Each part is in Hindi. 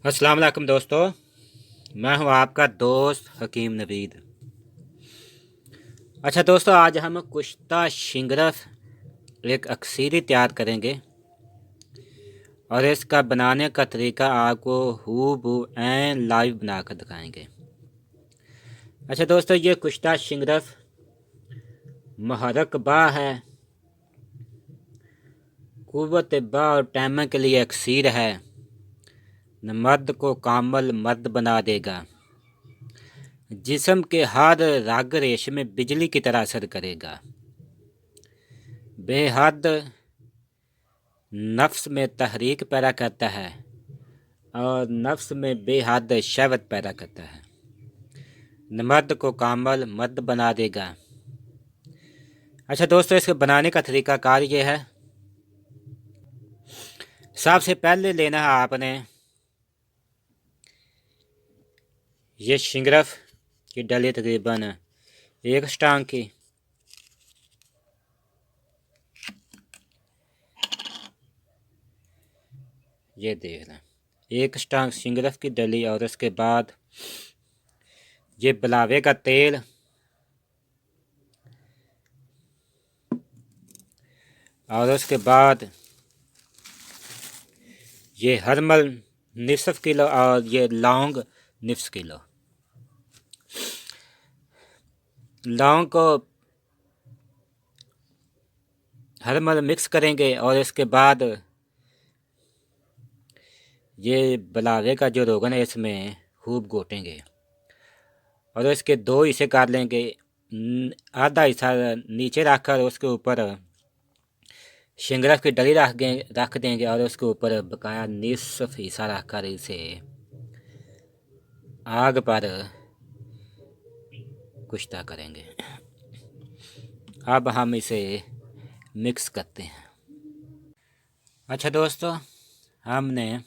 अस्सलाम वालेकुम दोस्तों, मैं हूं आपका दोस्त हकीम नवीद। अच्छा दोस्तों, आज हम कुश्ता शिंगरफ एक अक्सीरी तैयार करेंगे और इसका बनाने का तरीका आपको हूबहू ऐन लाइव बनाकर दिखाएंगे। अच्छा दोस्तों, ये कुश्ता शिंगरफ महरक है, कुव्वत बा और टैमा के लिए अक्सीर है। न मर्द को कामल मर्द बना देगा, जिस्म के हर रग रेशे में बिजली की तरह असर करेगा। बेहद नफ्स में तहरीक पैदा करता है और नफ्स में बेहद शहवत पैदा करता है। न मर्द को कामल मर्द बना देगा। अच्छा दोस्तों, इसके बनाने का तरीका कार ये है। सबसे पहले लेना है आपने ये शिंगरफ की डली, तकरीबन एक स्टांग की। ये देख लें, एक स्टांग शिंगरफ की डली। और उसके बाद ये बलावे का तेल, और उसके बाद ये हरमल निसफ किलो और ये लौंग निफ्स किलो। लौंग को हरमल मिक्स करेंगे और इसके बाद ये बलावे का जो रोगन है इसमें खूब घोटेंगे और इसके दो हिस्से कर लेंगे। आधा हिस्सा नीचे रखकर उसके ऊपर शिंगरफ की डली रख देंगे और उसके ऊपर बकाया निसफ हिस्सा रखकर इसे आग पर कुश्ता करेंगे। अब हम इसे मिक्स करते हैं। अच्छा दोस्तों, हमने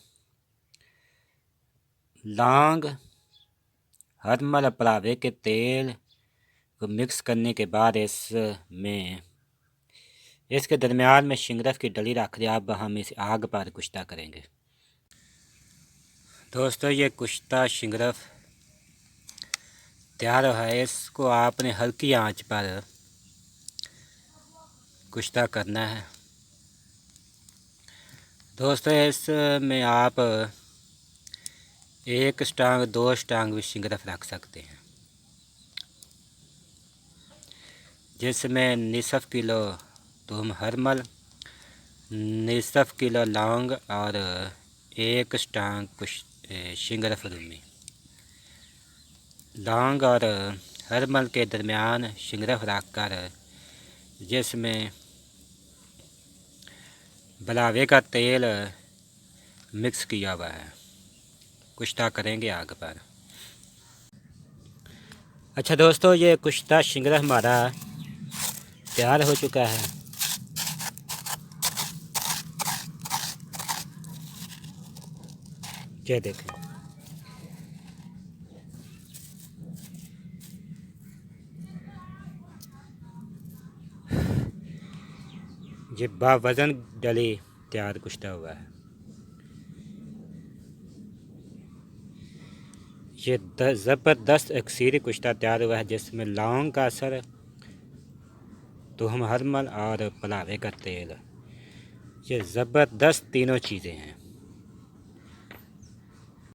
लौंग, हरमल, पलावे के तेल को मिक्स करने के बाद इसके दरमियान में शिंगरफ की डली रख दिया। अब हम इसे आग पर कुश्ता करेंगे। दोस्तों, ये कुश्ता शिंगरफ तैयार है। इसको आपने हल्की आंच पर कुश्ता करना है। दोस्तों, इसमें आप एक स्टांग, दो स्टांग भी शिंगरफ रख सकते हैं, जिसमें निसफ किलो तुम हरमल, निसफ किलो लौंग और एक स्टांग शिंगरफ रूमी। लौंग और हरमल के दरमियान शिंगरफ रखकर जिसमें बलावे का तेल मिक्स किया हुआ है, कुश्ता करेंगे आग पर। अच्छा दोस्तों, ये कुश्ता शिंगरफ हमारा तैयार हो चुका है। ये देखें, ये बावजन डली तैयार कुश्ता हुआ है। ये ज़बरदस्त अक्सीरी कुश्ता तैयार हुआ है, जिसमें लौंग का असर, तुहम हरमल और पलावे का तेल, ये ज़बरदस्त तीनों चीज़ें हैं।